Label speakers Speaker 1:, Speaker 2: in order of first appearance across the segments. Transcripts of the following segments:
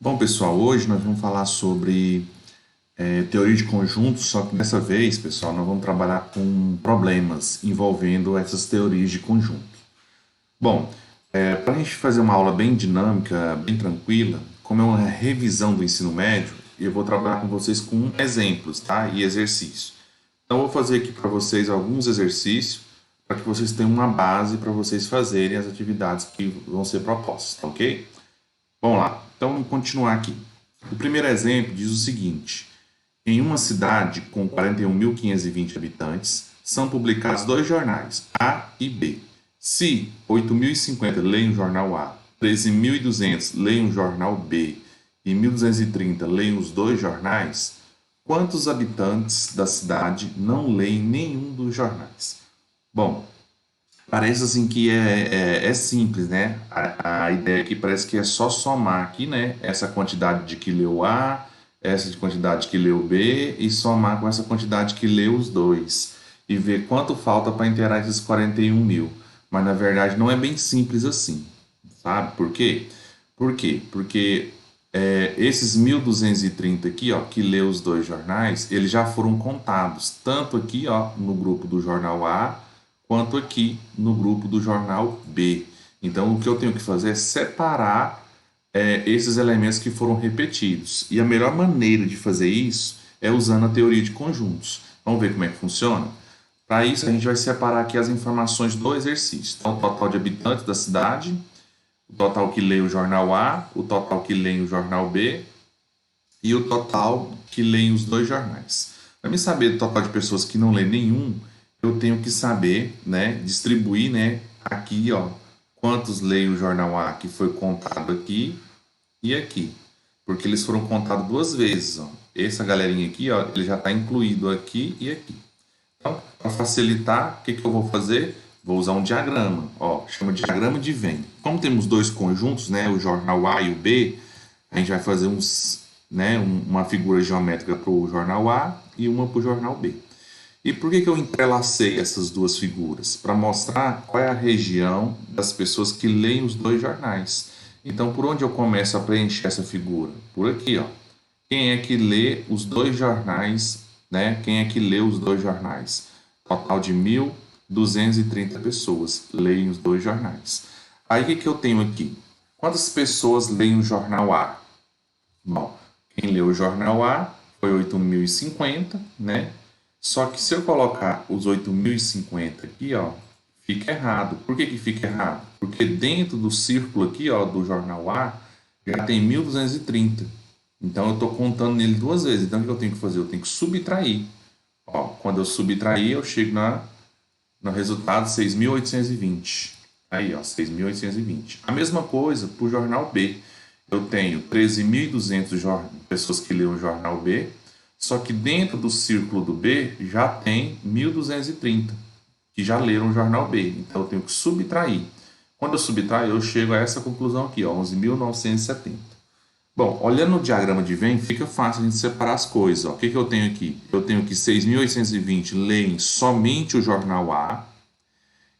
Speaker 1: Bom, pessoal, hoje nós vamos falar sobre teoria de conjuntos, só que dessa vez, pessoal, nós vamos trabalhar com problemas envolvendo essas teorias de conjunto. Bom, para a gente fazer uma aula bem dinâmica, bem tranquila, como é uma revisão do ensino médio, eu vou trabalhar com vocês com exemplos, tá? E exercícios. Então, eu vou fazer aqui para vocês alguns exercícios para que vocês tenham uma base para vocês fazerem as atividades que vão ser propostas, tá ok? Vamos lá. Então, vamos continuar aqui. O primeiro exemplo diz o seguinte: em uma cidade com 41.520 habitantes, são publicados dois jornais, A e B. Se 8.050 leem o jornal A, 13.200 leem o jornal B e 1.230 leem os dois jornais, quantos habitantes da cidade não leem nenhum dos jornais? Bom, parece assim que é simples, né? A ideia aqui parece que é só somar aqui, né? Essa quantidade de que leu A, essa quantidade que leu B e somar com essa quantidade que leu os dois. E ver quanto falta para inteirar esses 41 mil. Mas na verdade não é bem simples assim, sabe? Por quê? Porque esses 1.230 aqui, ó, que leu os dois jornais, eles já foram contados, tanto aqui, ó, no grupo do jornal A, quanto aqui no grupo do jornal B. Então, o que eu tenho que fazer é separar esses elementos que foram repetidos. E a melhor maneira de fazer isso é usando a teoria de conjuntos. Vamos ver como é que funciona? Para isso, a gente vai separar aqui as informações do exercício. Então, o total de habitantes da cidade, o total que lê o jornal A, o total que lê o jornal B e o total que leem os dois jornais. Para me saber do total de pessoas que não lê nenhum, eu tenho que saber, né, distribuir, né, aqui, ó, quantos leem o jornal A que foi contado aqui e aqui, porque eles foram contados duas vezes, ó. Essa galerinha aqui, ó, ele já está incluído aqui e aqui. Então, para facilitar, o que eu vou fazer? Vou usar um diagrama, ó, chama de diagrama de Venn. Como temos dois conjuntos, né, o jornal A e o B, a gente vai fazer uma figura geométrica para o jornal A e uma para o jornal B. E por que eu entrelacei essas duas figuras? Para mostrar qual é a região das pessoas que leem os dois jornais. Então, por onde eu começo a preencher essa figura? Por aqui, ó. Quem é que lê os dois jornais, né? Quem é que lê os dois jornais? Total de 1.230 pessoas leem os dois jornais. Aí, o que eu tenho aqui? Quantas pessoas leem o jornal A? Bom, quem leu o jornal A foi 8.050, né? Só que se eu colocar os 8.050 aqui, ó, fica errado. Por que fica errado? Porque dentro do círculo aqui, ó, do jornal A, já tem 1.230. Então eu estou contando nele duas vezes. Então o que eu tenho que fazer? Eu tenho que subtrair. Ó, quando eu subtrair, eu chego no resultado 6.820. Aí, ó, 6.820. A mesma coisa para o jornal B. Eu tenho 13.200 pessoas que leem o jornal B, só que dentro do círculo do B já tem 1.230 que já leram o jornal B. Então eu tenho que subtrair. Quando eu subtraio, eu chego a essa conclusão aqui, ó, 11.970. Bom, olhando o diagrama de Venn, fica fácil a gente separar as coisas. Ó. O que eu tenho aqui? Eu tenho que 6.820 leem somente o jornal A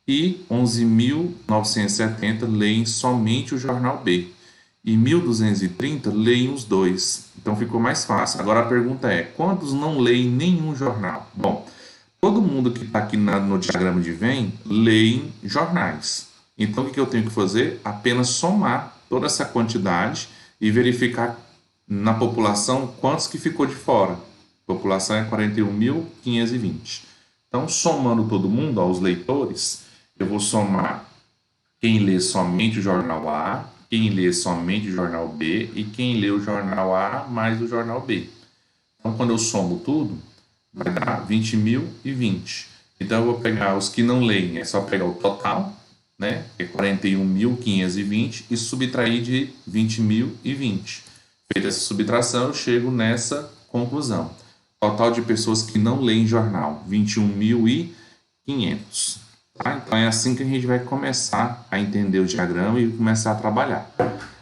Speaker 1: e 11.970 leem somente o jornal B. E 1.230 leem os dois. Então ficou mais fácil. Agora a pergunta é: quantos não leem nenhum jornal? Bom, todo mundo que está aqui no diagrama de Venn leem jornais. Então o que eu tenho que fazer? Apenas somar toda essa quantidade e verificar na população quantos que ficou de fora. A população é 41.520. Então, somando todo mundo, aos leitores, eu vou somar quem lê somente o jornal A, quem lê somente o jornal B e quem lê o jornal A mais o jornal B. Então, quando eu somo tudo, vai dar 20.020. Então, eu vou pegar os que não leem, é só pegar o total, né, que é 41.520, e subtrair de 20.020. Feita essa subtração, eu chego nessa conclusão. Total de pessoas que não leem jornal, 21.500. Tá? Então é assim que a gente vai começar a entender o diagrama e começar a trabalhar.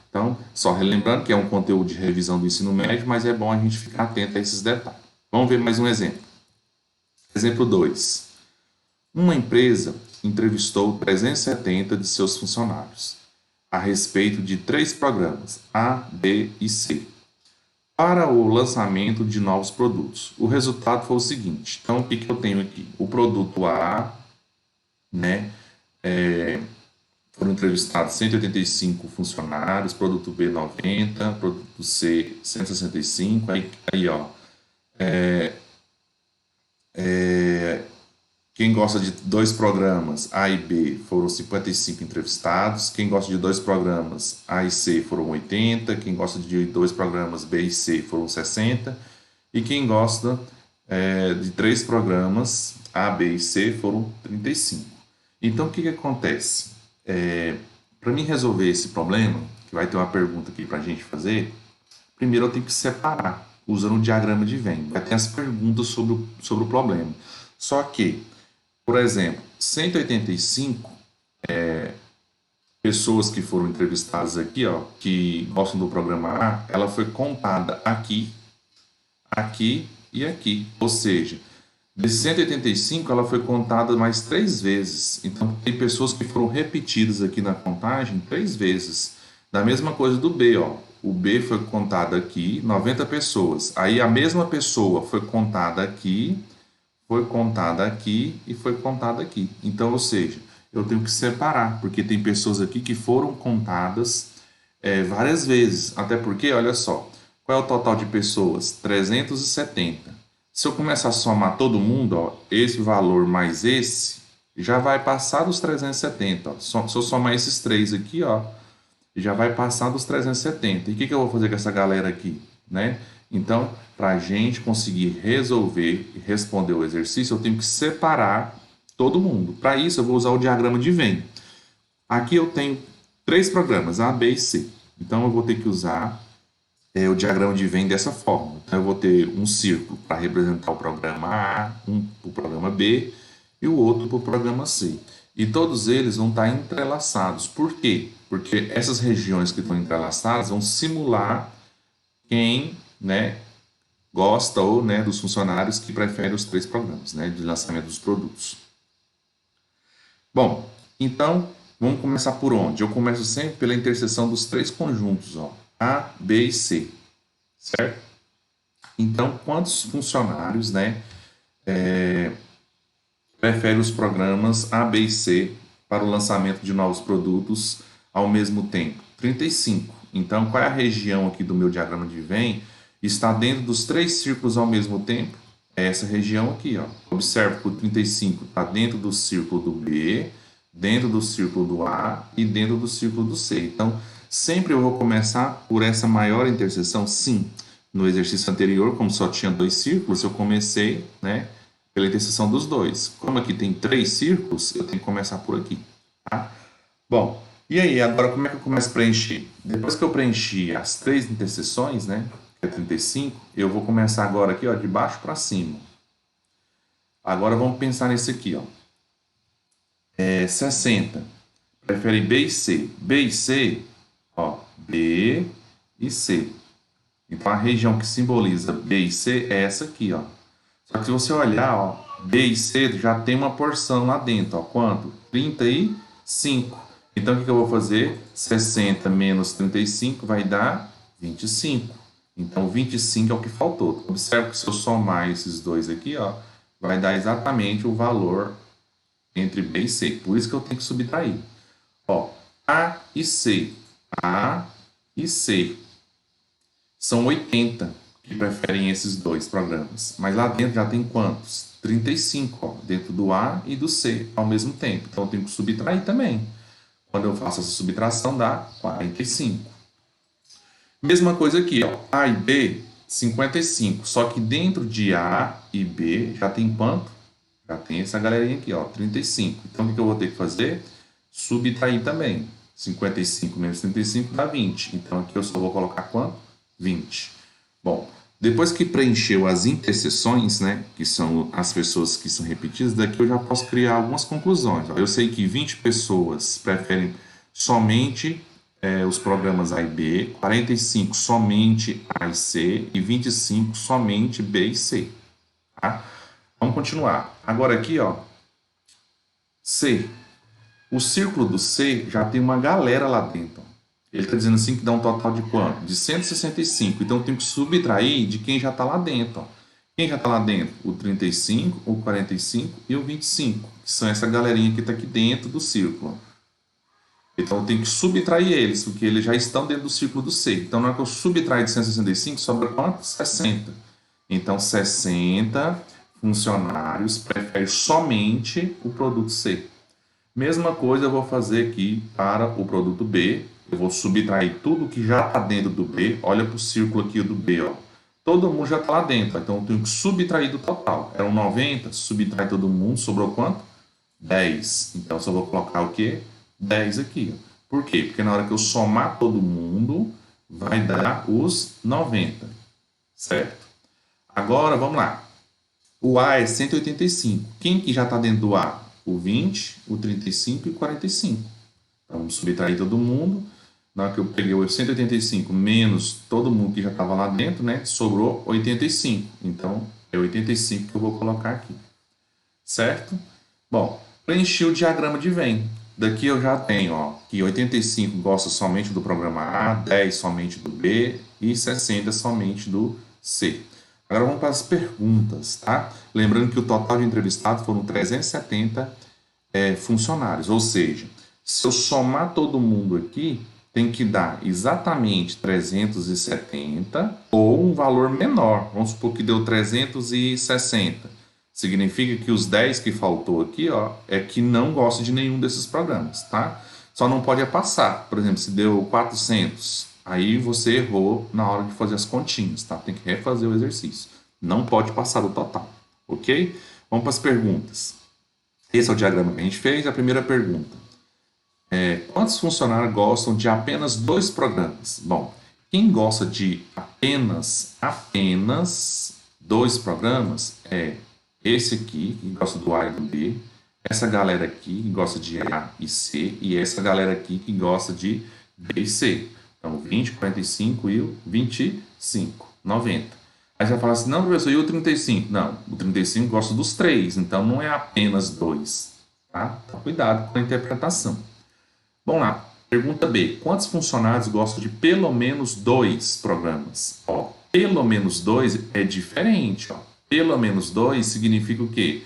Speaker 1: Então, só relembrando que é um conteúdo de revisão do ensino médio, mas é bom a gente ficar atento a esses detalhes. Vamos ver mais um exemplo. Exemplo 2. Uma empresa entrevistou 370 de seus funcionários. a respeito de 3 programas, A, B e C, para o lançamento de novos produtos. O resultado foi o seguinte. Então, o que eu tenho aqui? O produto A, né, foram entrevistados 185 funcionários, produto B 90, produto C 165, aí ó, quem gosta de 2 programas A e B foram 55 entrevistados, quem gosta de 2 programas A e C foram 80, quem gosta de 2 programas B e C foram 60, e quem gosta de 3 programas A, B e C foram 35. Então, o que acontece? Para mim resolver esse problema, que vai ter uma pergunta aqui para a gente fazer, primeiro eu tenho que separar, usando o diagrama de Venn. Vai ter as perguntas sobre o problema. Só que, por exemplo, 185 pessoas que foram entrevistadas aqui, ó, que gostam do programa A, ela foi contada aqui, aqui e aqui. Ou seja, de 185, ela foi contada mais 3 vezes. Então, tem pessoas que foram repetidas aqui na contagem 3 vezes. Da mesma coisa do B, ó. O B foi contado aqui, 90 pessoas. Aí a mesma pessoa foi contada aqui, foi contada aqui e foi contada aqui. Então, ou seja, eu tenho que separar, porque tem pessoas aqui que foram contadas várias vezes. Até porque, olha só, qual é o total de pessoas? 370. Se eu começar a somar todo mundo, ó, esse valor mais esse, já vai passar dos 370. Ó. Se eu somar esses 3 aqui, ó, já vai passar dos 370. E o que eu vou fazer com essa galera aqui? Né? Então, para a gente conseguir resolver e responder o exercício, eu tenho que separar todo mundo. Para isso, eu vou usar o diagrama de Venn. Aqui eu tenho 3 programas, A, B e C. Então, eu vou ter que usar o diagrama de Venn dessa forma. Então, eu vou ter um círculo para representar o programa A, um para o programa B e o outro para o programa C. E todos eles vão estar entrelaçados. Por quê? Porque essas regiões que estão entrelaçadas vão simular quem, né, gosta ou, né, dos funcionários que preferem os 3 programas, né, de lançamento dos produtos. Bom, então vamos começar por onde? Eu começo sempre pela interseção dos 3 conjuntos, ó, A, B e C, certo? Então, quantos funcionários, né, preferem os programas A, B e C para o lançamento de novos produtos ao mesmo tempo? 35. Então, qual é a região aqui do meu diagrama de Venn? Está dentro dos 3 círculos ao mesmo tempo? É essa região aqui, ó. Observe que o 35 está dentro do círculo do B, dentro do círculo do A e dentro do círculo do C. Então, sempre eu vou começar por essa maior interseção? Sim. No exercício anterior, como só tinha 2 círculos, eu comecei, né, pela interseção dos 2. Como aqui tem 3 círculos, eu tenho que começar por aqui. Tá? Bom, e aí, agora como é que eu começo a preencher? Depois que eu preenchi as 3 interseções, né, que é 35, eu vou começar agora aqui, ó, de baixo para cima. Agora vamos pensar nesse aqui, ó. 60. Prefere B e C. B e C, ó, B e C. Então a região que simboliza B e C é essa aqui, ó. Só que se você olhar, ó, B e C já tem uma porção lá dentro, ó. Quanto? 35. Então o que eu vou fazer? 60 menos 35 vai dar 25. Então 25 é o que faltou. Observe que se eu somar esses dois aqui, ó, vai dar exatamente o valor entre B e C. Por isso que eu tenho que subtrair. Ó, A e C. A e C. São 80 que preferem esses 2 programas. Mas lá dentro já tem quantos? 35, ó, dentro do A e do C ao mesmo tempo. Então eu tenho que subtrair também. Quando eu faço essa subtração dá 45. Mesma coisa aqui, ó, A e B, 55. Só que dentro de A e B já tem quanto? Já tem essa galerinha aqui, ó, 35. Então o que eu vou ter que fazer? Subtrair também. 55 menos 35 dá 20. Então aqui eu só vou colocar quanto? 20. Bom, depois que preencheu as interseções, né, que são as pessoas que são repetidas, daqui eu já posso criar algumas conclusões. Eu sei que 20 pessoas preferem somente os programas A e B, 45 somente A e C e 25 somente B e C. Tá? Vamos continuar. Agora aqui, ó, C. O círculo do C já tem uma galera lá dentro. Ele está dizendo assim que dá um total de quanto? De 165. Então eu tenho que subtrair de quem já está lá dentro. Ó. Quem já está lá dentro? O 35, o 45 e o 25, que são essa galerinha que está aqui dentro do círculo. Então eu tenho que subtrair eles, porque eles já estão dentro do círculo do C. Então na hora que eu subtrair de 165, sobra quanto? 60. Então 60 funcionários preferem somente o produto C. Mesma coisa eu vou fazer aqui para o produto B. Eu vou subtrair tudo que já está dentro do B. Olha para o círculo aqui do B. Ó. Todo mundo já está lá dentro. Então eu tenho que subtrair do total. Eram 90, subtrai todo mundo. Sobrou quanto? 10. Então só vou colocar o quê? 10 aqui. Ó. Por quê? Porque na hora que eu somar todo mundo, vai dar os 90. Certo? Agora, vamos lá. O A é 185. Quem que já está dentro do A? O 20, o 35 e o 45. Então, vamos subtrair todo mundo. Na hora que eu peguei o 185 menos todo mundo que já estava lá dentro, né? Sobrou 85. Então, é 85 que eu vou colocar aqui. Certo? Bom, preenchi o diagrama de Venn. Daqui eu já tenho ó, que 85 gosta somente do programa A, 10 somente do B e 60 somente do C. Agora vamos para as perguntas, tá? Lembrando que o total de entrevistados foram 370 funcionários, ou seja, se eu somar todo mundo aqui, tem que dar exatamente 370 ou um valor menor. Vamos supor que deu 360. Significa que os 10 que faltou aqui, ó, é que não gosta de nenhum desses programas, tá? Só não pode passar. Por exemplo, se deu 400, aí você errou na hora de fazer as continhas, tá? Tem que refazer o exercício. Não pode passar o total, ok? Vamos para as perguntas. Esse é o diagrama que a gente fez. A primeira pergunta. Quantos funcionários gostam de apenas 2 programas? Bom, quem gosta de apenas 2 programas é esse aqui, que gosta do A e do B, essa galera aqui, que gosta de A e C, e essa galera aqui, que gosta de B e C. Então, 20, 45 e o 25, 90. Aí você vai falar assim, não, professor, e o 35? Não, o 35 gosta dos 3, então não é apenas 2. Tá? Então, cuidado com a interpretação. Vamos lá. Pergunta B. Quantos funcionários gostam de pelo menos 2 programas? Ó, pelo menos 2 é diferente. Ó. Pelo menos 2 significa o quê?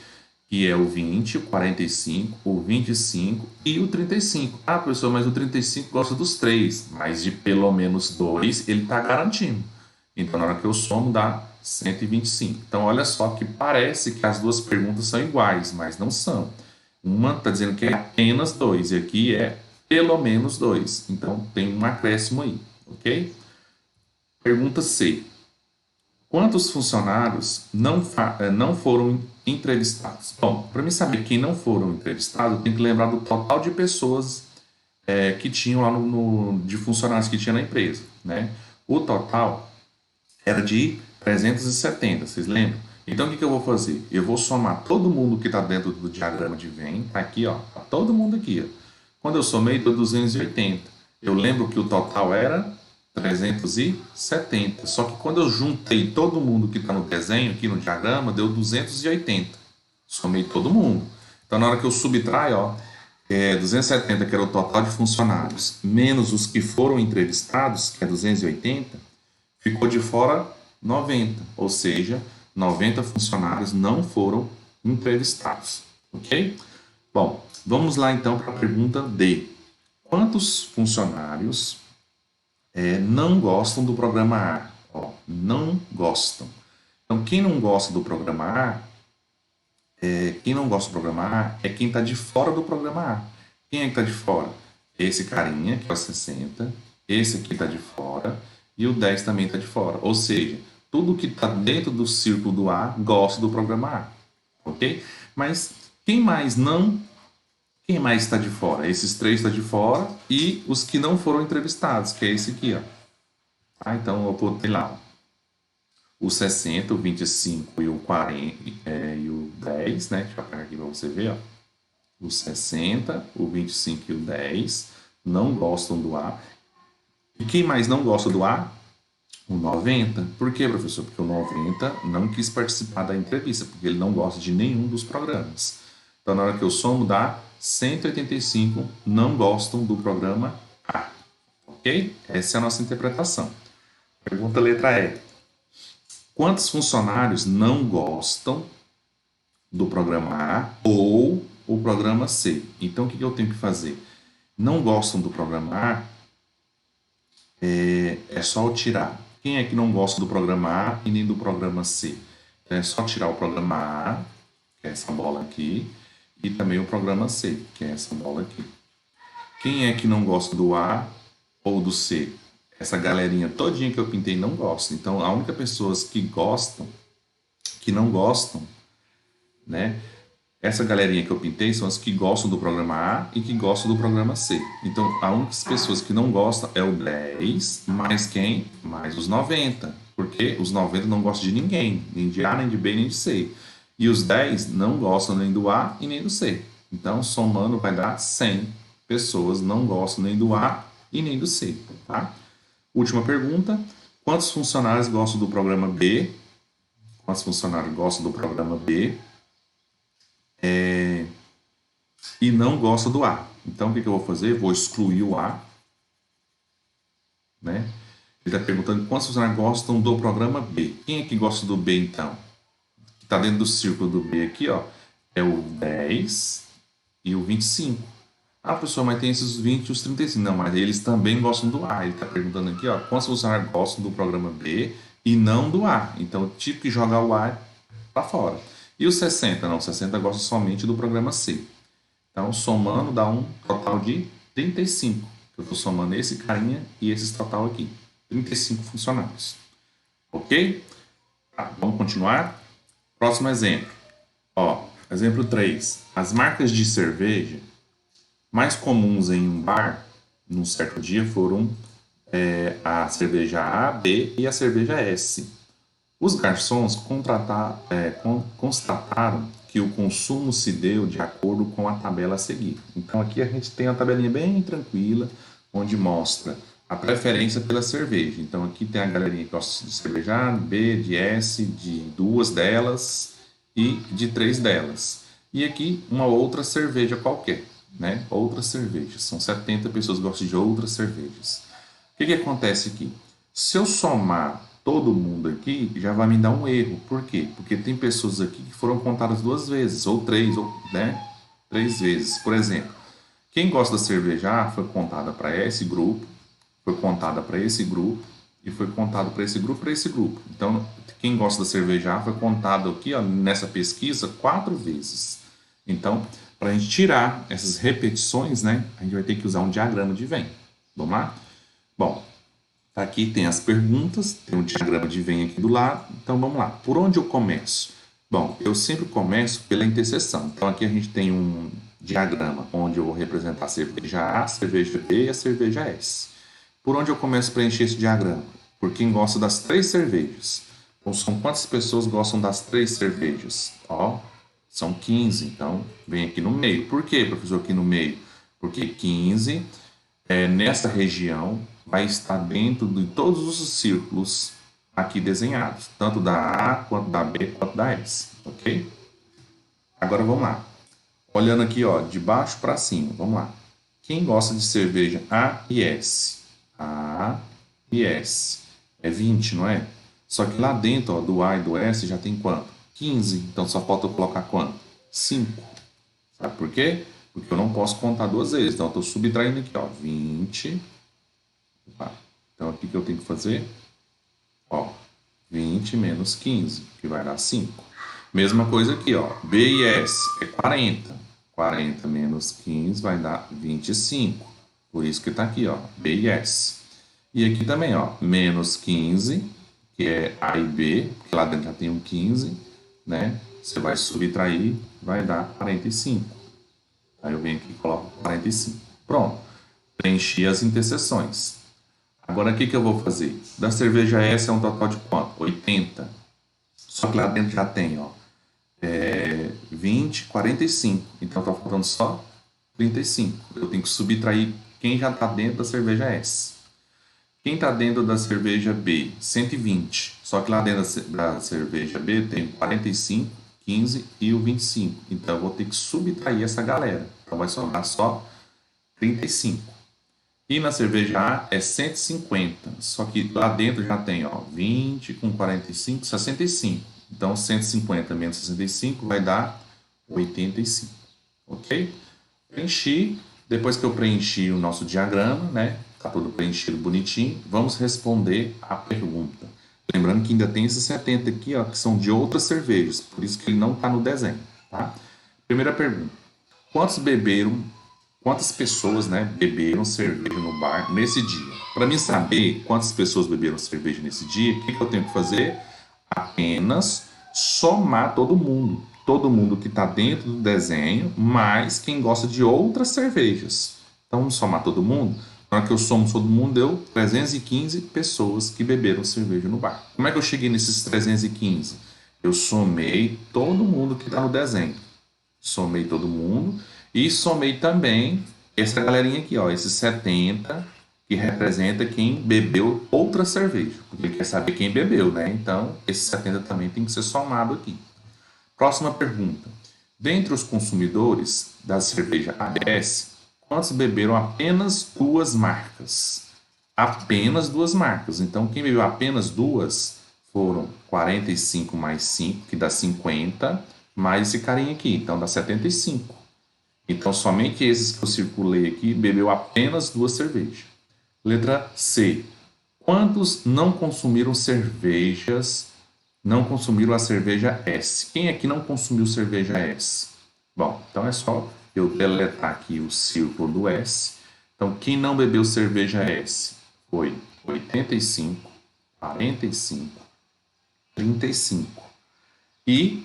Speaker 1: Que é o 20, o 45, o 25 e o 35. Ah, professor, mas o 35 gosta dos 3. Mas de pelo menos 2 ele está garantindo. Então, na hora que eu somo, dá 125. Então, olha só que parece que as duas perguntas são iguais, mas não são. Uma está dizendo que é apenas 2 e aqui é pelo menos 2. Então, tem um acréscimo aí, ok? Pergunta C. Quantos funcionários não foram entrevistados? Bom, para mim saber quem não foram entrevistados, eu tenho que lembrar do total de pessoas que tinham lá de funcionários que tinha na empresa, né? O total era de 370, vocês lembram? Então, o que eu vou fazer? Eu vou somar todo mundo que está dentro do diagrama de Venn, tá aqui, ó, tá todo mundo aqui, ó. Quando eu somei, deu 280. Eu lembro que o total era 370. Só que quando eu juntei todo mundo que está no desenho, aqui no diagrama, deu 280. Somei todo mundo. Então, na hora que eu subtraio, ó, 270, que era o total de funcionários, menos os que foram entrevistados, que é 280, ficou de fora 90. Ou seja, 90 funcionários não foram entrevistados. Ok? Bom, vamos lá então para a pergunta D. Quantos funcionários não gostam do programa A? Ó, não gostam. Então, quem não gosta do programa A, quem não gosta do programa A é quem está de fora do programa A. Quem é que está de fora? Esse carinha, que é o 60, esse aqui está de fora, e o 10 também está de fora. Ou seja, tudo que está dentro do círculo do A gosta do programa A. Ok? Mas quem mais está de fora? Esses 3 estão de fora e os que não foram entrevistados, que é esse aqui, ó. Ah, então eu botei lá o 60, o 25 e o 40 e o 10, né? Deixa eu apagar aqui para você ver, ó. O 60, o 25 e o 10 não gostam do A. E quem mais não gosta do A? O 90. Por quê, professor? Porque o 90 não quis participar da entrevista, porque ele não gosta de nenhum dos programas. Então, na hora que eu somo, dá 185 não gostam do programa A. Ok? Essa é a nossa interpretação. Pergunta letra E. Quantos funcionários não gostam do programa A ou o programa C? Então, o que eu tenho que fazer? Não gostam do programa A, é só eu tirar. Quem é que não gosta do programa A e nem do programa C? Então, é só tirar o programa A, que é essa bola aqui, e também o programa C, que é essa bola aqui. Quem é que não gosta do A ou do C? Essa galerinha todinha que eu pintei não gosta. Então, a única pessoas que gostam, que não gostam, né? Essa galerinha que eu pintei são as que gostam do programa A e que gostam do programa C. Então, a única pessoas que não gostam é o 10, mais quem? Mais os 90. Porque os 90 não gostam de ninguém, nem de A, nem de B, nem de C. E os 10 não gostam nem do A e nem do C. Então, somando, vai dar 100 pessoas não gostam nem do A e nem do C. Tá? Última pergunta. Quantos funcionários gostam do programa B? Quantos funcionários gostam do programa B? E não gosta do A. Então, o que eu vou fazer? Vou excluir o A. Né? Ele está perguntando quantos funcionários gostam do programa B. Quem é que gosta do B, então? Que está dentro do círculo do B aqui, ó, é o 10 e o 25. Ah, professor, mas tem esses 20 e os 35. Não, mas eles também gostam do A. Ele está perguntando aqui, ó, quantos funcionários gostam do programa B e não do A. Então, eu tive que jogar o A para fora. E os 60? Não, 60 gostam somente do programa C. Então, somando, dá um total de 35. Eu estou somando esse carinha e esse total aqui. 35 funcionários. Ok? Tá, vamos continuar? Próximo exemplo. Ó, exemplo 3. As marcas de cerveja mais comuns em um bar, num certo dia, foram a cerveja A, B e a cerveja S. Os garçons constataram que o consumo se deu de acordo com a tabela a seguir. Então aqui a gente tem uma tabelinha bem tranquila, onde mostra a preferência pela cerveja. Então aqui tem a galerinha que gosta de cerveja A, B, de S, de duas delas e de três delas. E aqui uma outra cerveja qualquer, né? Outras cervejas. São 70 pessoas que gostam de outras cervejas. O que acontece aqui? Se eu somar todo mundo aqui, já vai me dar um erro. Por quê? Porque tem pessoas aqui que foram contadas duas vezes, ou três, ou, né? Três vezes. Por exemplo, quem gosta da cerveja A foi contada para esse grupo, foi contada para esse grupo, e foi contado para esse grupo, para esse grupo. Então, quem gosta da cerveja A foi contado aqui, ó, nessa pesquisa, 4 vezes. Então, para a gente tirar essas repetições, né, a gente vai ter que usar um diagrama de Venn. Vamos lá? Bom, aqui tem as perguntas, tem um diagrama de Venn aqui do lado. Então, vamos lá. Por onde eu começo? Bom, eu sempre começo pela interseção. Então, aqui a gente tem um diagrama onde eu vou representar a cerveja A, a cerveja B e a cerveja S. Por onde eu começo a preencher esse diagrama? Por quem gosta das 3 cervejas. Então, são quantas pessoas gostam das 3 cervejas? Ó, são 15. Então, vem aqui no meio. Por que, professor, aqui no meio? Porque 15, nessa região, vai estar dentro de todos os círculos aqui desenhados. Tanto da A, quanto da B, quanto da S. Ok? Agora, vamos lá. Olhando aqui, ó, de baixo para cima. Vamos lá. Quem gosta de cerveja A e S? A e S. É 20, não é? Só que lá dentro, ó, do A e do S já tem quanto? 15. Então só falta eu colocar quanto? 5. Sabe por quê? Porque eu não posso contar duas vezes. Então eu estou subtraindo aqui, ó, 20. Opa. Então aqui que eu tenho que fazer? Ó, 20 menos 15, que vai dar 5. Mesma coisa aqui, ó. B e S é 40. 40 menos 15 vai dar 25. Por isso que está aqui, ó, B e S. E aqui também, ó, menos 15, que é A e B, porque lá dentro já tem um 15, né? Você vai subtrair, vai dar 45. Aí eu venho aqui e coloco 45. Pronto. Preenchi as interseções. Agora, o que eu vou fazer? Da cerveja S é um total de quanto? 80. Só que lá dentro já tem, ó, 20, 45. Então, está faltando só 35. Eu tenho que subtrair quem já está dentro da cerveja S. Quem está dentro da cerveja B? 120. Só que lá dentro da cerveja B tem 45 15 e o 25. Então, eu vou ter que subtrair essa galera. Então, vai sobrar só 35. E na cerveja A é 150. Só que lá dentro já tem, ó, 20 com 45, 65. Então, 150 menos 65 vai dar 85. Ok? Preenchi. Depois que eu preenchi o nosso diagrama, né? Tá tudo preenchido bonitinho. Vamos responder a pergunta. Lembrando que ainda tem esses 70 aqui, ó, que são de outras cervejas. Por isso que ele não está no desenho, tá? Primeira pergunta. Quantas pessoas, né, beberam cerveja no bar nesse dia? Para mim saber quantas pessoas beberam cerveja nesse dia, o que eu tenho que fazer? Apenas somar todo mundo. Todo mundo que está dentro do desenho, mais quem gosta de outras cervejas. Então vamos somar todo mundo? Na hora que eu somo todo mundo, deu 315 pessoas que beberam cerveja no bar. Como é que eu cheguei nesses 315? Eu somei todo mundo que está no desenho. Somei todo mundo e somei também essa galerinha aqui, ó, esses 70 que representa quem bebeu outra cerveja, porque ele quer saber quem bebeu, né? Então, esses 70 também tem que ser somado aqui. Próxima pergunta. Dentre os consumidores da cerveja ABS, quantos beberam apenas duas marcas? Apenas duas marcas. Então, quem bebeu apenas duas foram 45 mais 5, que dá 50, mais esse carinha aqui, então dá 75. Então, somente esses que eu circulei aqui bebeu apenas duas cervejas. Letra C. Quantos não consumiram cervejas, não consumiram a cerveja S? Quem aqui não consumiu cerveja S? Bom, então é só eu deletar aqui o círculo do S. Então, quem não bebeu cerveja S foi 85, 45, 35 e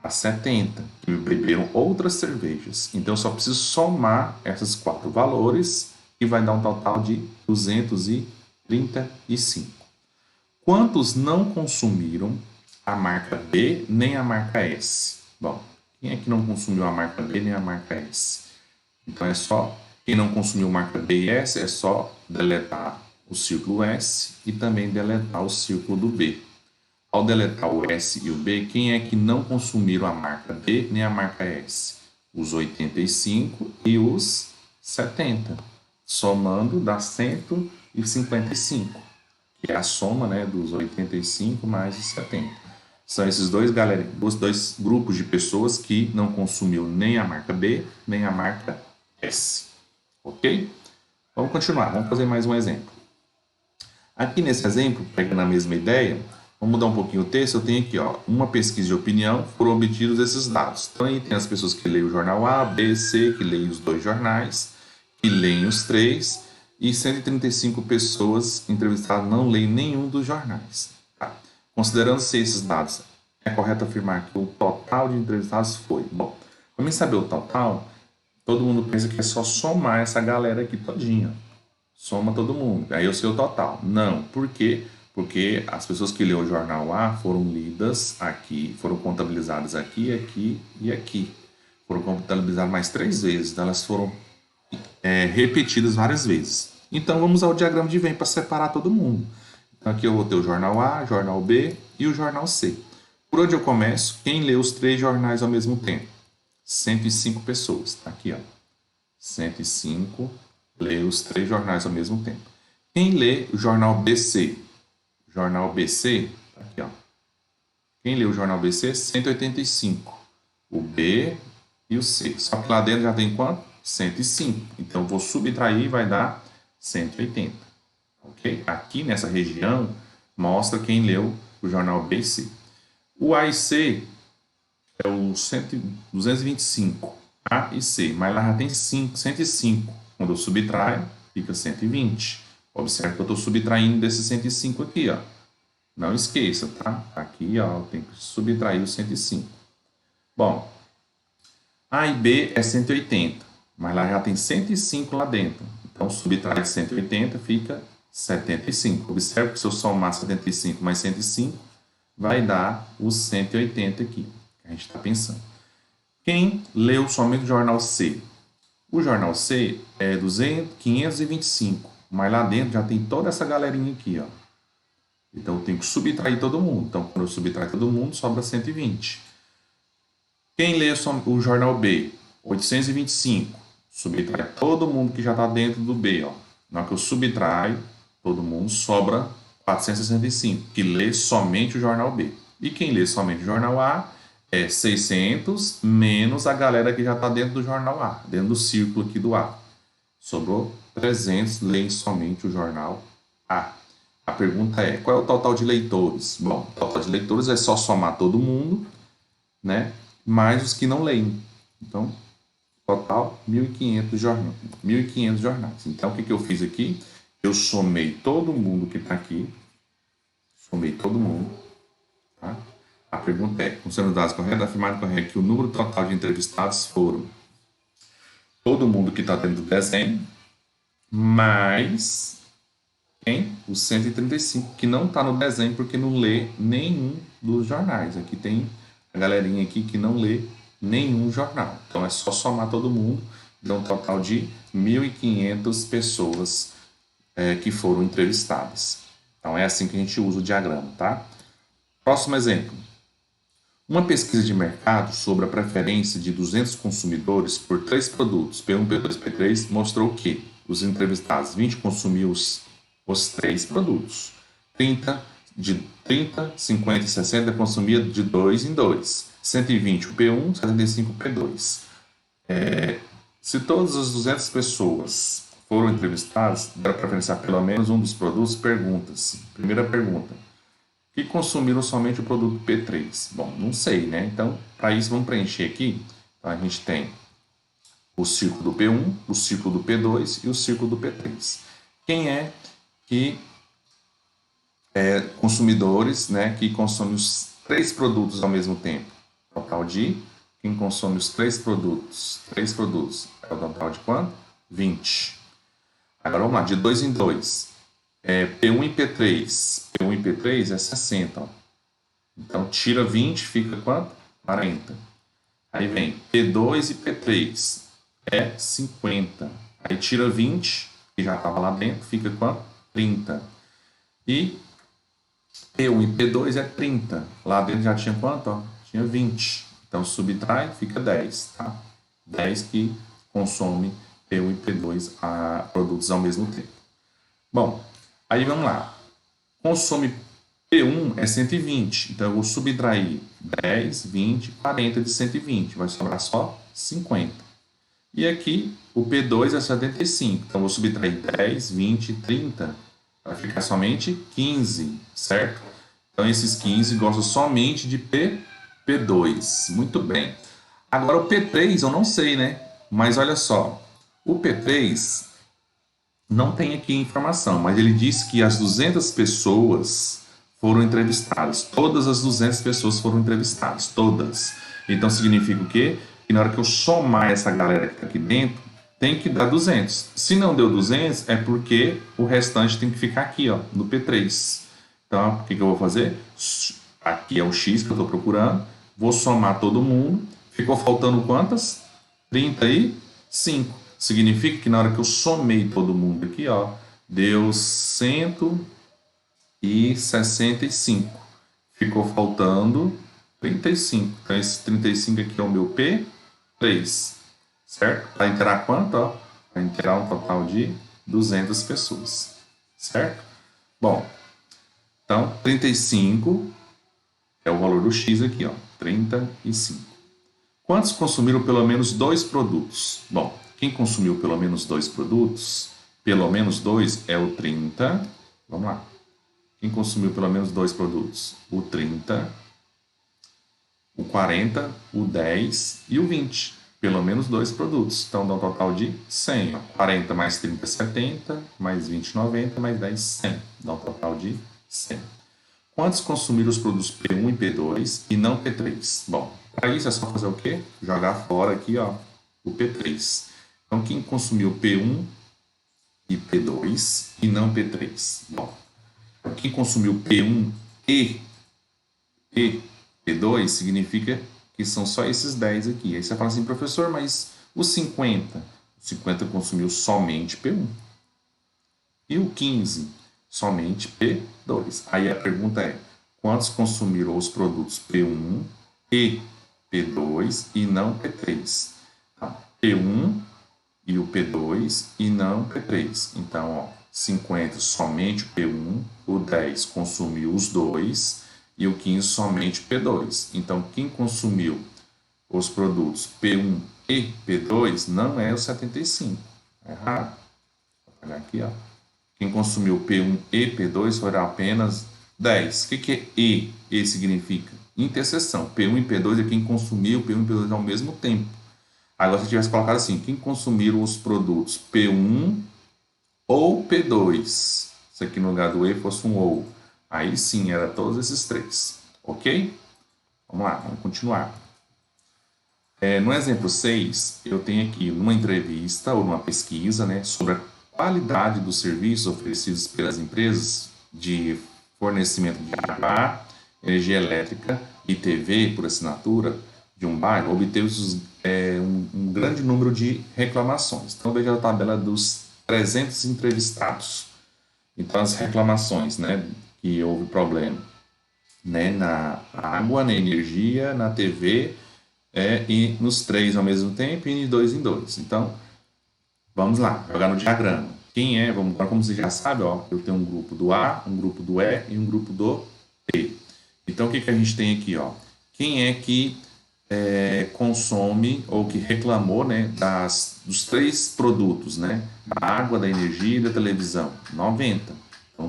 Speaker 1: a 70, que beberam outras cervejas. Então, eu só preciso somar esses quatro valores e vai dar um total de 235. Quantos não consumiram a marca B nem a marca S? Bom, quem é que não consumiu a marca B nem a marca S? Então, é só quem não consumiu marca B e S, é só deletar o círculo S e também deletar o círculo do B. Ao deletar o S e o B, quem é que não consumiram a marca B nem a marca S? Os 85 e os 70. Somando dá 155, que é a soma, né, dos 85 mais os 70. São esses os dois grupos de pessoas que não consumiu nem a marca B nem a marca S. Ok? Vamos continuar, vamos fazer mais um exemplo. Aqui nesse exemplo, pegando a mesma ideia, vamos mudar um pouquinho o texto. Eu tenho aqui, ó, uma pesquisa de opinião, foram obtidos esses dados. Então, aí tem as pessoas que leem o jornal A, B, C, que leem os dois jornais, que leem os três, e 135 pessoas entrevistadas não leem nenhum dos jornais. Tá? Considerando-se esses dados, é correto afirmar que o total de entrevistados foi. Bom, para mim saber o total, todo mundo pensa que é só somar essa galera aqui todinha. Soma todo mundo. Aí eu sei o total. Não. Por quê? Porque as pessoas que lêem o jornal A foram lidas aqui, foram contabilizadas aqui, aqui e aqui. Foram contabilizadas mais 3 vezes. Então elas foram repetidas várias vezes. Então vamos ao diagrama de Venn para separar todo mundo. Então aqui eu vou ter o jornal A, jornal B e o jornal C. Por onde eu começo? Quem lê os 3 jornais ao mesmo tempo? 105 pessoas. Tá aqui, ó. 105 lê os 3 jornais ao mesmo tempo. Quem lê o jornal BC? Jornal BC, tá aqui, ó. Quem lê o jornal BC? 185. O B e o C. Só que lá dentro já tem quanto? 105. Então eu vou subtrair e vai dar 180. Ok? Aqui nessa região mostra quem leu o jornal B e C. O A e C é o 225. A e C, mas lá já tem 105. Quando eu subtraio, fica 120. Observe que eu estou subtraindo desses 105 aqui, ó. Não esqueça, tá? Aqui, ó, tem que subtrair os 105. Bom, A e B é 180, mas lá já tem 105 lá dentro. Então, subtrai de 180 fica 75. Observe que se eu somar 75 mais 105, vai dar os 180 aqui, que a gente está pensando. Quem leu somente o jornal C? O jornal C é 525, mas lá dentro já tem toda essa galerinha aqui, ó. Então eu tenho que subtrair todo mundo. Então quando eu subtrair todo mundo, sobra 120. Quem lê o jornal B? 825. Subtrai todo mundo que já está dentro do B. Ó. Na hora que eu subtraio, todo mundo sobra 465, que lê somente o jornal B. E quem lê somente o jornal A é 600 menos a galera que já está dentro do jornal A, dentro do círculo aqui do A. Sobrou 300, leem somente o jornal A. A pergunta é, qual é o total de leitores? Bom, o total de leitores é só somar todo mundo, né? Mais os que não leem. Então, total 1.500 jornais. 1.500 jornais. Então, o que eu fiz aqui? Eu somei todo mundo que está aqui. Somei todo mundo. Tá? A pergunta é, considerando os dados corretos, afirmado correto que o número total de entrevistados foram todo mundo que está dentro do desenho, mais quem? Os 135 que não está no desenho porque não lê nenhum dos jornais. Aqui tem a galerinha aqui que não lê nenhum jornal. Então é só somar todo mundo, dá um total de 1.500 pessoas que foram entrevistadas. Então é assim que a gente usa o diagrama, tá? Próximo exemplo. Uma pesquisa de mercado sobre a preferência de 200 consumidores por 3 produtos, P1, P2, P3, mostrou que os entrevistados 20 consumiam os 3 produtos. 30, 50 e 60 consumia de 2 em 2. 120 o P1, 75 o P2. Se todas as 200 pessoas foram entrevistadas, deram preferência a pelo menos um dos produtos, pergunta-se. Primeira pergunta. Que consumiram somente o produto P3? Bom, não sei, né? Então, para isso, vamos preencher aqui. Então, a gente tem o círculo do P1, o círculo do P2 e o círculo do P3. Quem é que consumidores, né, que consomem os 3 produtos ao mesmo tempo? Total de quem consome os 3 produtos. 3 produtos é o total de quanto? 20. Agora vamos lá, de 2 em 2. P1 e P3. P1 e P3 é 60. Ó. Então, tira 20, fica quanto? 40. Aí vem P2 e P3. É 50. Aí tira 20, que já estava lá dentro, fica quanto? 30. E P1 e P2 é 30. Lá dentro já tinha quanto? Ó? Tinha 20. Então, subtrai, fica 10. Tá? 10 que consome P1 e P2 produtos ao mesmo tempo. Bom, aí vamos lá. Consome P1 é 120. Então eu vou subtrair 10, 20, 40 de 120. Vai sobrar só 50. E aqui o P2 é 75. Então eu vou subtrair 10, 20, 30. Vai ficar somente 15, certo? Então esses 15 gostam somente de P2. Muito bem. Agora o P3 eu não sei, né? Mas olha só. O P3 não tem aqui informação, mas ele disse que as 200 pessoas foram entrevistadas. Todas as 200 pessoas foram entrevistadas. Todas. Então significa o quê? Que na hora que eu somar essa galera que está aqui dentro, tem que dar 200. Se não deu 200, é porque o restante tem que ficar aqui, ó, no P3. Então, o que eu vou fazer? Aqui é o X que eu estou procurando. Vou somar todo mundo. Ficou faltando quantas? 35. Significa que na hora que eu somei todo mundo aqui, ó, deu 165. Ficou faltando 35. Então, esse 35 aqui é o meu P3. Certo? Para inteirar quanto? Ó? Para inteirar um total de 200 pessoas. Certo? Bom, então 35 é o valor do X aqui, ó, 35. Quantos consumiram pelo menos 2 produtos? Bom, quem consumiu pelo menos 2 produtos, pelo menos 2 é o 30. Vamos lá. Quem consumiu pelo menos 2 produtos? O 30, o 40, o 10 e o 20. Pelo menos 2 produtos. Então dá um total de 100. Ó. 40 mais 30, 70, mais 20, 90, mais 10, 100. Dá um total de 100. Quantos consumiram os produtos P1 e P2 e não P3? Bom, para isso é só fazer o quê? Jogar fora aqui, ó, o P3. Então, quem consumiu P1 e P2 e não P3? Bom, quem consumiu P1 e P2 significa que são só esses 10 aqui. Aí você fala assim, professor, mas os 50? O 50 consumiu somente P1. E o 15? Somente P2. Aí a pergunta é, quantos consumiram os produtos P1 e P2 e não P3. Então, P1 e o P2 e não P3. Então, ó, 50 somente o P1, o 10 consumiu os dois e o 15 somente o P2. Então, quem consumiu os produtos P1 e P2 não é o 75. É errado. Vou pegar aqui, ó. Quem consumiu P1 e P2 foram apenas 10. O que é E? E significa interseção. P1 e P2 é quem consumiu P1 e P2 ao mesmo tempo. Agora, se tivesse colocado assim, quem consumiram os produtos P1 ou P2, se aqui no lugar do E fosse um ou, aí sim, era todos esses três. Ok? Vamos lá, vamos continuar. No exemplo 6, eu tenho aqui uma entrevista ou uma pesquisa, né, sobre a qualidade dos serviços oferecidos pelas empresas de fornecimento de água, energia elétrica e TV por assinatura de um bairro. Obteve um grande número de reclamações. Então, veja a tabela dos 300 entrevistados. Então, as reclamações, né, que houve problema, né, na água, na energia, na TV, e nos três ao mesmo tempo e de dois em dois. Então, vamos lá, jogar no diagrama. Quem é? Vamos agora, como você já sabe, ó, eu tenho um grupo do A, um grupo do E e um grupo do P. Então, o que a gente tem aqui? Ó? Quem é que consome ou que reclamou, né, dos três produtos, né? Da água, da energia e da televisão? 90. Então,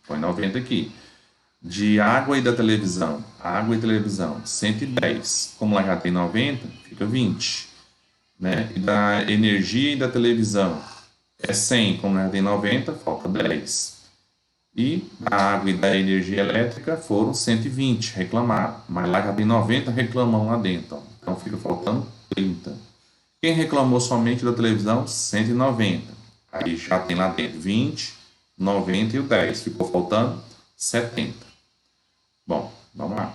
Speaker 1: põe 90 aqui. De água e da televisão, água e televisão, 110. Como lá já tem 90, fica 20. Né? E da energia e da televisão, é 100. Como lá já tem 90, falta 10. E da água e da energia elétrica foram 120, reclamaram. Mas lá já tem 90 reclamam lá dentro. Ó. Então fica faltando 30. Quem reclamou somente da televisão, 190. Aí já tem lá dentro 20, 90 e o 10. Ficou faltando 70. Bom, vamos lá.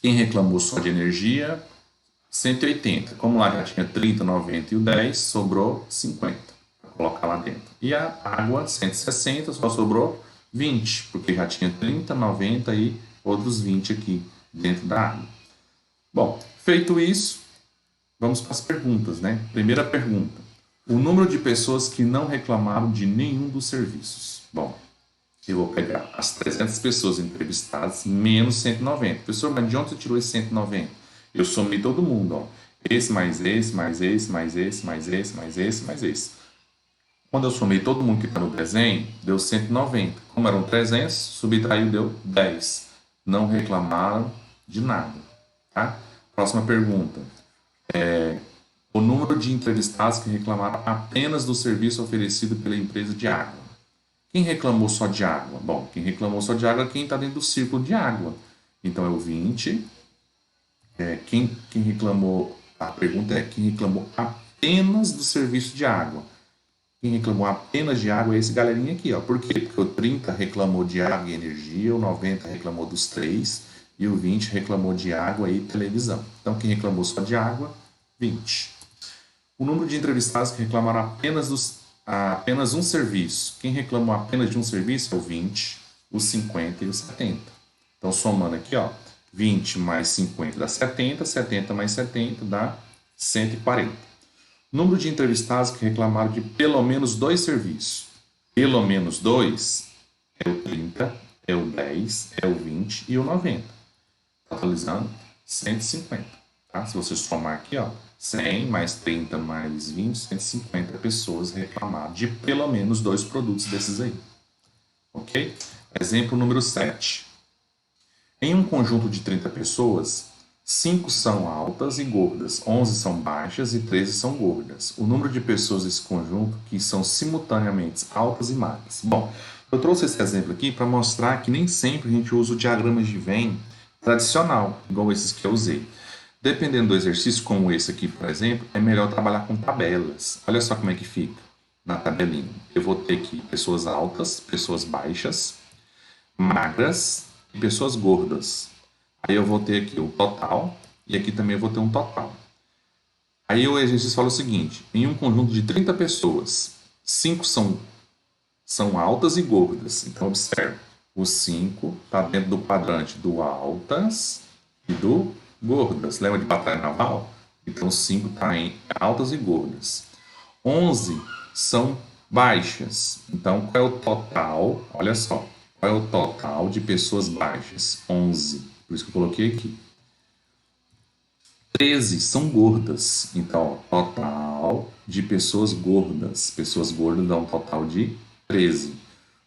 Speaker 1: Quem reclamou só de energia, 180. Como lá já tinha 30, 90 e o 10, sobrou 50 para colocar lá dentro. E a água, 160, só sobrou 20, porque já tinha 30, 90 e outros 20 aqui dentro da água. Bom, feito isso, vamos para as perguntas, né? Primeira pergunta. O número de pessoas que não reclamaram de nenhum dos serviços. Bom, eu vou pegar as 300 pessoas entrevistadas menos 190. Professor, mas de onde você tirou esse 190? Eu somei todo mundo, ó. Esse mais esse, mais esse, mais esse, mais esse, mais esse, mais esse. Quando eu somei todo mundo que está no desenho, deu 190. Como eram 300, subtraiu, deu 10. Não reclamaram de nada. Tá? Próxima pergunta. O número de entrevistados que reclamaram apenas do serviço oferecido pela empresa de água. Quem reclamou só de água? Bom, quem reclamou só de água é quem está dentro do círculo de água. Então é o 20. Quem reclamou, a pergunta é quem reclamou apenas do serviço de água. Quem reclamou apenas de água é esse galerinha aqui, ó. Por quê? Porque o 30 reclamou de água e energia, o 90 reclamou dos três e o 20 reclamou de água e televisão. Então quem reclamou só de água, 20. O número de entrevistados que reclamaram apenas um serviço. Quem reclamou apenas de um serviço é o 20, o 50 e o 70. Então, somando aqui, ó, 20 mais 50 dá 70, 70 mais 70 dá 140. Número de entrevistados que reclamaram de pelo menos dois serviços. Pelo menos dois é o 30, é o 10, é o 20 e o 90. Totalizando 150. Tá? Se você somar aqui, ó, 100 mais 30 mais 20, 150 pessoas reclamaram de pelo menos dois produtos desses aí. Ok? Exemplo número 7. Em um conjunto de 30 pessoas, 5 são altas e gordas, 11 são baixas e 13 são gordas. O número de pessoas desse conjunto que são simultaneamente altas e magras. Bom, eu trouxe esse exemplo aqui para mostrar que nem sempre a gente usa o diagrama de Venn tradicional, igual esses que eu usei. Dependendo do exercício, como esse aqui, por exemplo, é melhor trabalhar com tabelas. Olha só como é que fica na tabelinha. Eu vou ter aqui pessoas altas, pessoas baixas, magras e pessoas gordas. Aí eu vou ter aqui o total e aqui também eu vou ter um total. Aí o exercício fala o seguinte: em um conjunto de 30 pessoas, 5 são altas e gordas. Então observe, o 5 está dentro do quadrante do altas e do gordas. Lembra de batalha naval? Então 5 está em altas e gordas. 11 são baixas. Então qual é o total? Olha só. Qual é o total de pessoas baixas? 11. Por isso que eu coloquei aqui. 13 são gordas. Então, ó, total de pessoas gordas. Pessoas gordas dá um total de 13.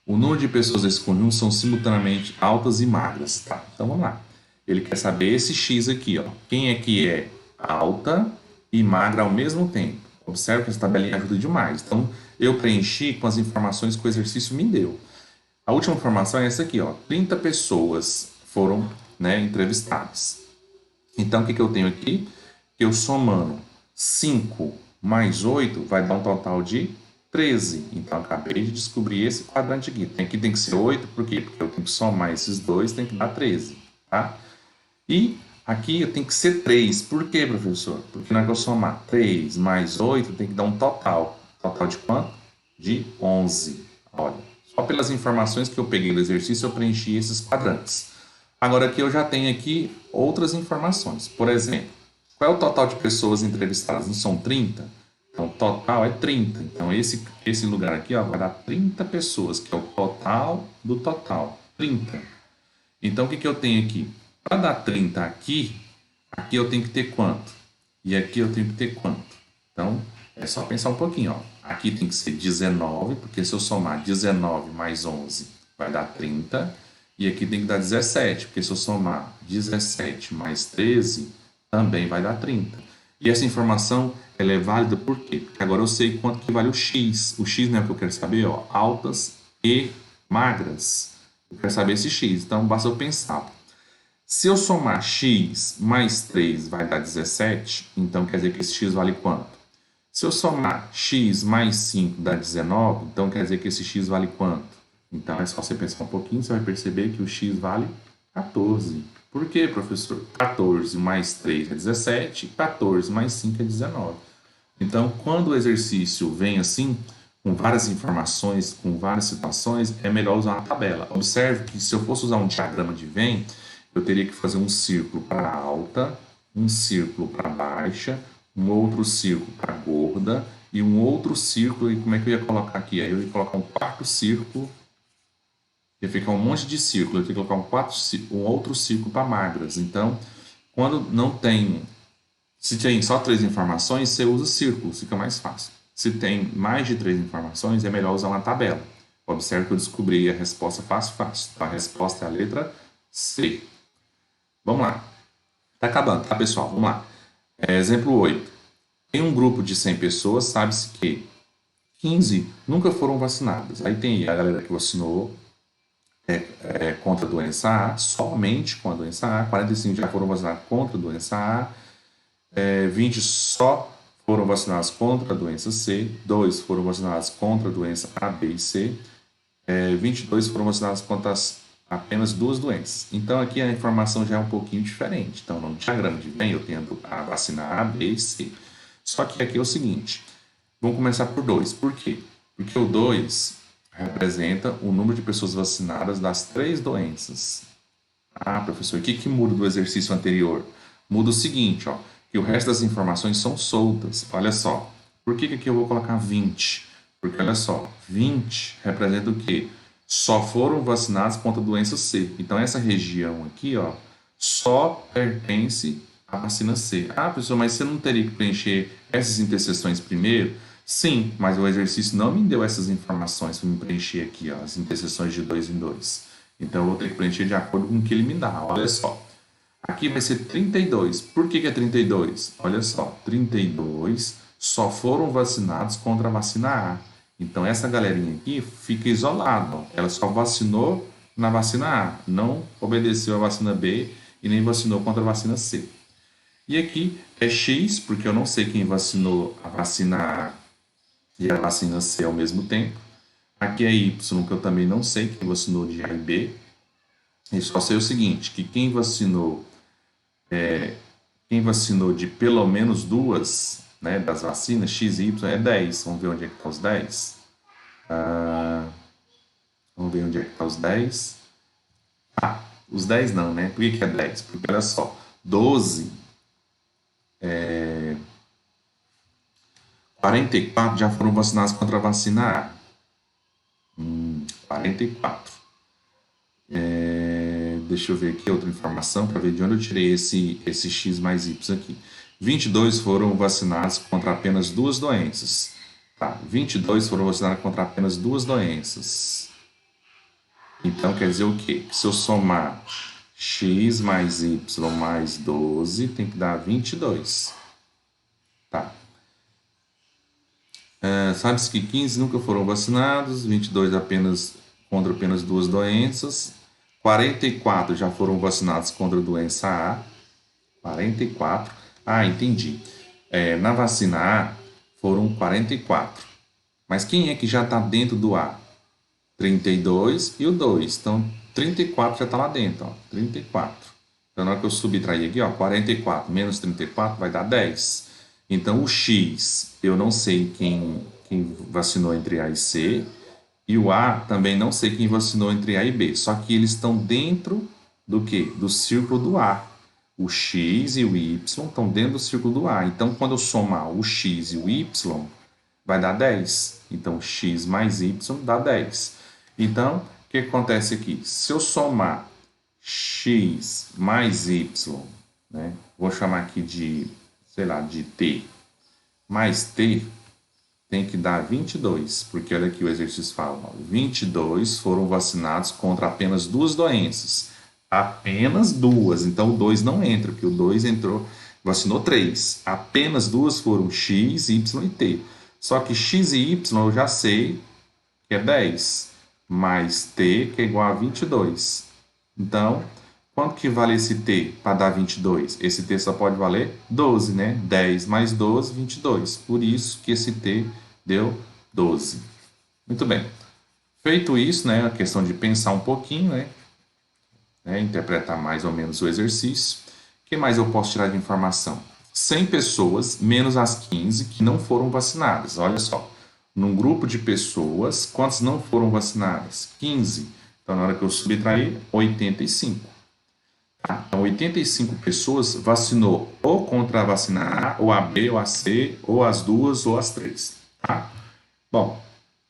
Speaker 1: O número de pessoas desse conjunto são simultaneamente altas e magras. Tá, então vamos lá. Ele quer saber esse X aqui, ó. Quem é que é alta e magra ao mesmo tempo? Observe que essa tabelinha ajuda demais. Então, eu preenchi com as informações que o exercício me deu. A última informação é essa aqui, ó. 30 pessoas foram, né, entrevistadas. Então, o que eu tenho aqui? Que eu somando 5 mais 8 vai dar um total de 13. Então, eu acabei de descobrir esse quadrante aqui. Aqui tem que ser 8, por quê? Porque eu tenho que somar esses dois, tem que dar 13, tá? E aqui eu tenho que ser 3. Por quê, professor? Porque na hora que eu somar 3 mais 8, tem que dar um total. Total de quanto? De 11. Olha, só pelas informações que eu peguei do exercício, eu preenchi esses quadrantes. Agora aqui eu já tenho aqui outras informações. Por exemplo, qual é o total de pessoas entrevistadas? Não são 30? Então, o total é 30. Então, esse lugar aqui ó, vai dar 30 pessoas, que é o total do total. 30. Então, o que eu tenho aqui? Para dar 30 aqui, aqui eu tenho que ter quanto? E aqui eu tenho que ter quanto? Então, é só pensar um pouquinho. Ó. Aqui tem que ser 19, porque se eu somar 19 mais 11 vai dar 30. E aqui tem que dar 17, porque se eu somar 17 mais 13, também vai dar 30. E essa informação ela é válida por quê? Porque agora eu sei quanto que vale o X. O X não é o que eu quero saber, ó, altas e magras. Eu quero saber esse X, então basta eu pensar. Se eu somar X mais 3 vai dar 17, então quer dizer que esse X vale quanto? Se eu somar X mais 5 dá 19, então quer dizer que esse X vale quanto? Então é só você pensar um pouquinho, você vai perceber que o X vale 14. Por quê, professor? 14 mais 3 é 17, 14 mais 5 é 19. Então, quando o exercício vem assim, com várias informações, com várias situações, é melhor usar uma tabela. Observe que se eu fosse usar um diagrama de Venn, eu teria que fazer um círculo para alta, um círculo para baixa, um outro círculo para gorda e um outro círculo. E como é que eu ia colocar aqui? Aí eu ia colocar um quarto círculo. Ia ficar um monte de círculo. Eu ia colocar um outro círculo para magras. Então, quando não tem. Se tem só 3 informações, você usa círculo, fica mais fácil. Se tem mais de 3 informações, é melhor usar uma tabela. Observe que eu descobri a resposta fácil, fácil. A resposta é a letra C. Vamos lá. Está acabando, tá, pessoal? Vamos lá. Exemplo 8. Em um grupo de 100 pessoas, sabe-se que 15 nunca foram vacinadas. Aí tem a galera que vacinou contra a doença A, somente com a doença A. 45 já foram vacinados contra a doença A. 20 só foram vacinados contra a doença C. 2 foram vacinados contra a doença A, B e C. 22 foram vacinados contra apenas 2 doenças. Então aqui a informação já é um pouquinho diferente. Então no diagrama de Venn eu tenho a vacina A, B e C. Só que aqui é o seguinte, vamos começar por 2. Por quê? Porque o 2 representa o número de pessoas vacinadas das 3 doenças. Ah, professor, o que muda do exercício anterior? Muda o seguinte, ó, que o resto das informações são soltas. Olha só, por que aqui eu vou colocar 20? Porque olha só, 20 representa o quê? Só foram vacinados contra a doença C. Então essa região aqui, ó, só pertence à vacina C. Ah, professor, mas você não teria que preencher essas interseções primeiro? Sim, mas o exercício não me deu essas informações para me preencher aqui, ó, as interseções de 2 em 2. Então eu vou ter que preencher de acordo com o que ele me dá. Olha só. Aqui vai ser 32. Por que é 32? Olha só, 32 só foram vacinados contra a vacina A. Então essa galerinha aqui fica isolada. Ó. Ela só vacinou na vacina A, não obedeceu a vacina B e nem vacinou contra a vacina C. E aqui é X, porque eu não sei quem vacinou a vacina A e a vacina C ao mesmo tempo. Aqui é Y, que eu também não sei quem vacinou de A e B. E só sei o seguinte, que quem vacinou de pelo menos 2, né, das vacinas, X e Y, é 10. Vamos ver onde é que estão os 10. Vamos ver onde é que estão os 10. Ah, os 10 não, né? Por que é 10? Porque olha só, 12, 44 já foram vacinados contra a vacina A. 44. Deixa eu ver aqui outra informação para ver de onde eu tirei esse X mais Y aqui. 22 foram vacinados contra apenas duas doenças. Tá, 22 foram vacinados contra apenas duas doenças. Então quer dizer o quê? Que se eu somar X mais Y mais 12, tem que dar 22. Tá. Sabe-se que 15 nunca foram vacinados, 22 apenas contra apenas duas doenças, 44 já foram vacinados contra a doença A, 44. Ah, entendi. Na vacina A foram 44. Mas quem é que já está dentro do A? 32 e o 2. Então, 34 já está lá dentro, ó, 34. Então, na hora que eu subtrair aqui, ó, 44 menos 34 vai dar 10. Então, o X, eu não sei quem vacinou entre A e C. E o A também não sei quem vacinou entre A e B. Só que eles estão dentro do quê? Do círculo do A. O X e o Y estão dentro do círculo do A. Então, quando eu somar o X e o Y, vai dar 10. Então, X mais Y dá 10. Então, o que acontece aqui? Se eu somar X mais Y, né? Vou chamar aqui de, sei lá, de T, mais T, tem que dar 22, porque olha aqui o exercício fala, ó, 22 foram vacinados contra apenas duas doenças. Apenas duas, então o 2 não entra, porque o 2 entrou, vacinou 3. Apenas duas foram X, Y e T. Só que X e Y eu já sei que é 10, mais T que é igual a 22. Então, quanto que vale esse T para dar 22? Esse T só pode valer 12, né? 10 mais 12, 22. Por isso que esse T deu 12. Muito bem. Feito isso, né, a questão de pensar um pouquinho, né, interpretar mais ou menos o exercício. O que mais eu posso tirar de informação? 100 pessoas menos as 15 que não foram vacinadas. Olha só, num grupo de pessoas, quantas não foram vacinadas? 15. Então, na hora que eu subtrair, 85. Tá? Então, 85 pessoas vacinou ou contra a vacina A, ou a B, ou a C, ou as duas, ou as três. Tá? Bom,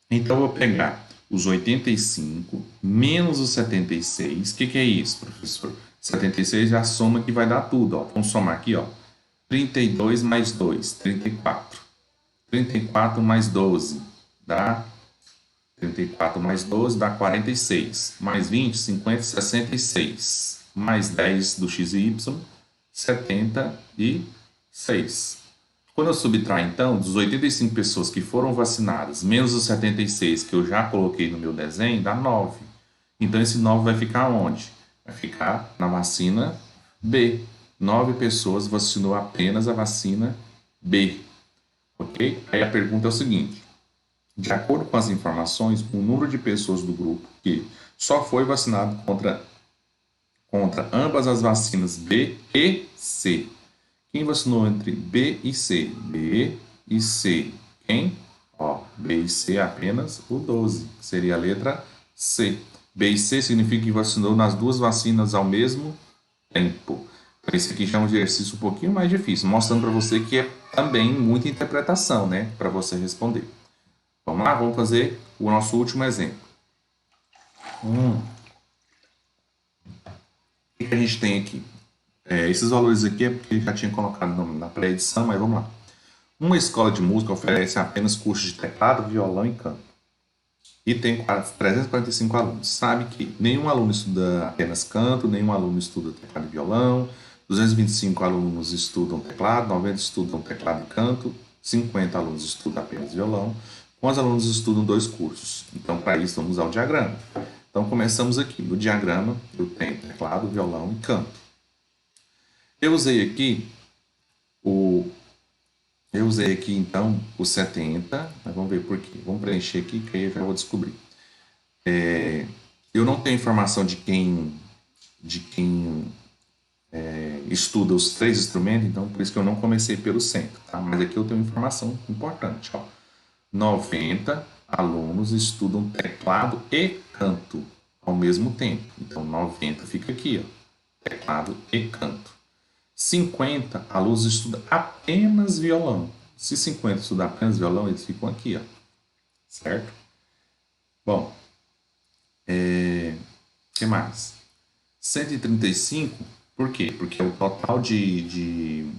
Speaker 1: então eu vou pegar os 85 menos os 76. O que é isso, professor? 76 já soma que vai dar tudo. Ó. Vamos somar aqui, ó. 32 mais 2, 34. 34 mais 12 dá 34 mais 12 dá 46. Mais 20, 50, 66. Mais 10 do x e y, 76. Quando eu subtrair, então, dos 85 pessoas que foram vacinadas, menos os 76 que eu já coloquei no meu desenho, dá 9. Então, esse 9 vai ficar onde? Vai ficar na vacina B. 9 pessoas vacinou apenas a vacina B. Ok? Aí a pergunta é o seguinte. De acordo com as informações, o número de pessoas do grupo que só foi vacinado contra ambas as vacinas B e C. Quem vacinou entre B e C? B e C. Quem? Ó, B e C apenas o 12, que seria a letra C. B e C significa que vacinou nas duas vacinas ao mesmo tempo. Esse aqui já é um exercício um pouquinho mais difícil, mostrando para você que é também muita interpretação, né, para você responder. Vamos lá, vamos fazer o nosso último exemplo. O que a gente tem aqui? Esses valores aqui é porque já tinha colocado na pré-edição, mas vamos lá. Uma escola de música oferece apenas cursos de teclado, violão e canto. E tem 345 alunos. Sabe que nenhum aluno estuda apenas canto, nenhum aluno estuda teclado e violão, 225 alunos estudam teclado, 90 estudam teclado e canto, 50 alunos estudam apenas violão. Quantos alunos estudam dois cursos? Então, para isso, vamos usar o diagrama. Então, começamos aqui. No diagrama, eu tenho teclado, violão e canto. Eu usei aqui, então, o 70. Mas vamos ver por quê. Vamos preencher aqui, que aí eu já vou descobrir. Eu não tenho informação de quem estuda os três instrumentos, então por isso que eu não comecei pelo centro. Tá? Mas aqui eu tenho informação importante. Ó. 90 alunos estudam teclado e canto ao mesmo tempo. Então, 90 fica aqui, ó, teclado e canto. 50 alunos estudam apenas violão. Se 50 estudam apenas violão, eles ficam aqui, ó. Certo? Bom, que mais? 135, por quê? Porque é o total de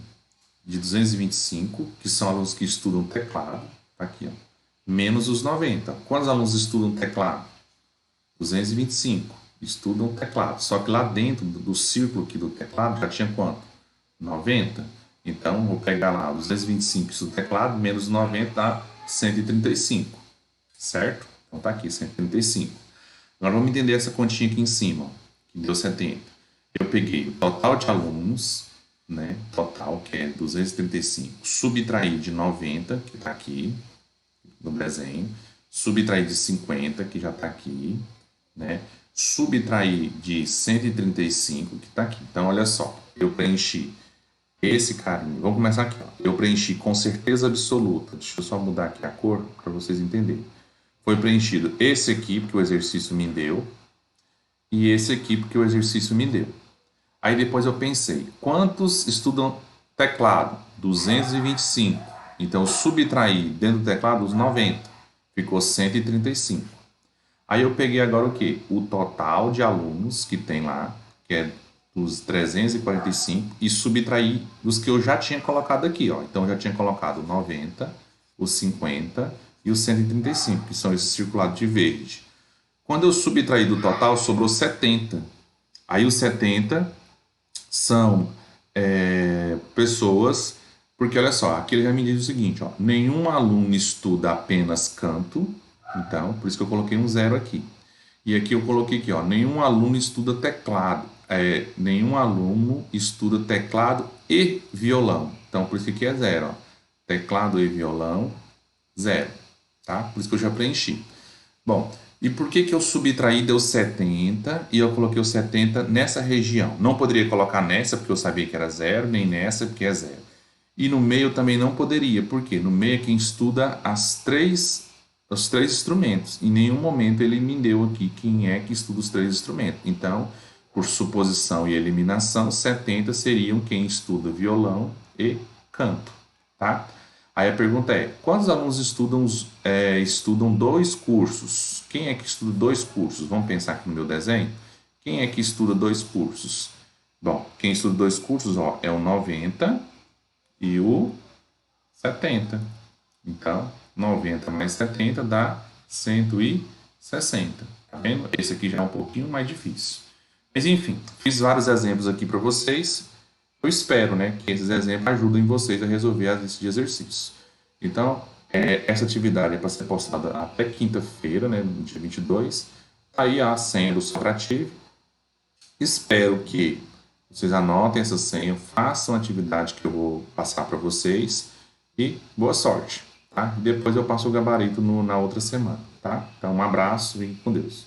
Speaker 1: 225, que são alunos que estudam teclado, tá aqui, ó, menos os 90. Quantos alunos estudam teclado? 225 estudam teclado. Só que lá dentro do círculo aqui do teclado já tinha quanto? 90. Então, vou pegar lá 225 estuda teclado, menos 90 dá 135. Certo? Então tá aqui, 135. Agora vamos entender essa continha aqui em cima, ó, que deu 70. Eu peguei o total de alunos, né? Total, que é 235, subtrair de 90, que está aqui no desenho, subtrair de 50, que já está aqui, né? Subtrair de 135, que está aqui. Então, olha só, eu preenchi esse carinho. Vamos começar aqui, ó. Eu preenchi com certeza absoluta. Deixa eu só mudar aqui a cor para vocês entenderem. Foi preenchido esse aqui, porque o exercício me deu, e esse aqui, porque o exercício me deu. Aí depois eu pensei, quantos estudam teclado? 225. Então, eu subtraí dentro do teclado os 90. Ficou 135. Aí eu peguei agora o quê? O total de alunos que tem lá, que é dos 345, e subtrair dos que eu já tinha colocado aqui, ó. Então, eu já tinha colocado 90, os 50 e os 135, que são esses circulados de verde. Quando eu subtraí do total, sobrou 70. Aí os 70 são pessoas, porque olha só, aqui ele já me diz o seguinte, ó, nenhum aluno estuda apenas canto, então, por isso que eu coloquei um zero aqui. E aqui eu coloquei aqui, ó, nenhum aluno estuda teclado, nenhum aluno estuda teclado e violão, então por isso que aqui é zero, ó, teclado e violão, zero, tá? Por isso que eu já preenchi. Bom, e por que eu subtraí deu 70 e eu coloquei o 70 nessa região? Não poderia colocar nessa porque eu sabia que era zero, nem nessa porque é zero. E no meio também não poderia, porque no meio é quem estuda os três instrumentos. Em nenhum momento ele me deu aqui quem é que estuda os três instrumentos. Então, por suposição e eliminação, 70 seriam quem estuda violão e canto, tá? Aí a pergunta é, quantos alunos estudam dois cursos? Quem é que estuda dois cursos? Vamos pensar aqui no meu desenho? Quem é que estuda dois cursos? Bom, quem estuda dois cursos, ó, é o 90 e o 70. Então, 90 mais 70 dá 160. Tá vendo? Esse aqui já é um pouquinho mais difícil. Mas enfim, fiz vários exemplos aqui para vocês. Eu espero, né, que esses exemplos ajudem vocês a resolver a lista de exercícios. Então, essa atividade é para ser postada até quinta-feira, né, no dia 22. Aí a senha do Socrative. Espero que vocês anotem essa senha, façam a atividade que eu vou passar para vocês e boa sorte, tá? Depois eu passo o gabarito na outra semana, tá? Então, um abraço e com Deus.